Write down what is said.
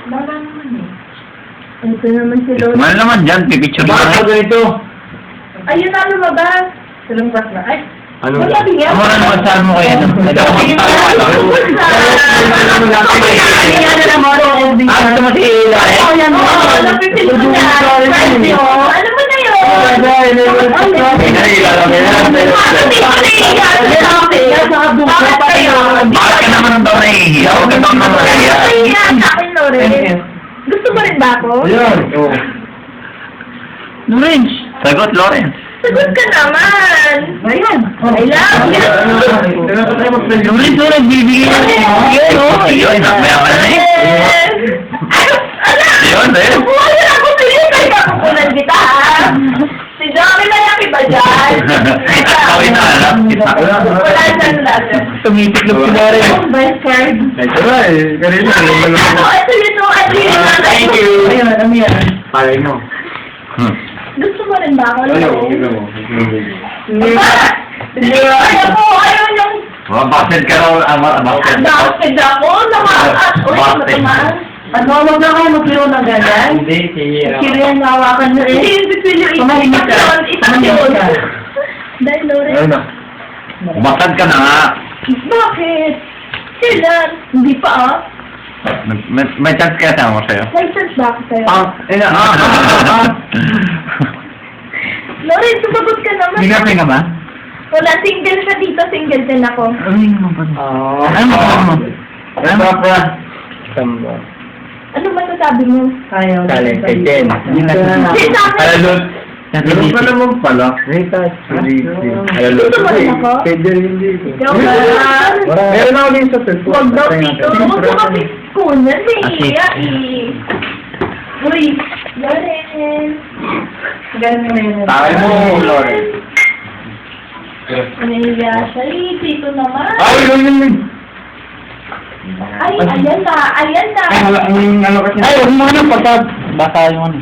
Wala naman eh. Ito naman si Lord. Mahal naman dyan, pipicture na. Bakit ganito? Ayun na lumabas. Salungkas na. Ay, Ano? wala niya. Ano naman saan mo kaya? Gusto mo si Eli? Oo, yan mo. Napipili mo na. Ano mo na yun? Bakit ka naman daw nahihiya? Huwag ka daw naman nahihiya. Gusto mo rin ba ako? Ayan. Lawrence. Sagot, Lawrence. Sagot ka naman. Ayan. I love you. Lawrence, Lawrence, bibigyan mo. Bibigyan mo. Ayun, mamaya ka na eh. Ayun, eh. Wala ako sa'yo. Kaya kakukulan kita, ha? Si Johnny malaki ba dyan? Kawin na, alam. Wala dyan natin. Tumipiklop si Lawrence. Best card. Ito eh. Ganito. Ito yun. Thank you. Ayun, ano yan? Palay mo. Gusto mo rin ba ako? Ayaw, tignan mo. Hindi. Ayaw yung... Bakit ka raw, bakit? Bakit ako? Namakas. Uy, matamaan. Ano, wag na kayo maglaro ng ganyan? Hindi, sige. Kiriyan na hawakan na eh. Hindi, hindi. Tumahimik ka. Itak yun. Dahil, Lore. Ayun na. Basag ka na nga. Bakit? Kailan? Hindi pa ah. May chance kaya sama mo sa'yo? License ba ako sa'yo? Ina, Lore, sumagot ka naman. Ginapin ka ba? Wala, single ka dito, single din ako. Ay, naman ba? Ano mo? Samba. Ano masasabi mo? Ayaw. Galing kay Jen. Alalot. Ganun pa naman pala. Gusto mo rin ako? Kay Jen hindi. Joke lang. Meron ako din sa cellphone. Huwag daw dito. Huwag mo kasi kunan eh. Uy, Loren. Ganun na yun. Tayo mo, Lawrence. Nahiya siya. Eh, dito naman. Ay, Ay, ayan na. Ayan na. Ay, huwag mo na pagka basa yung ano.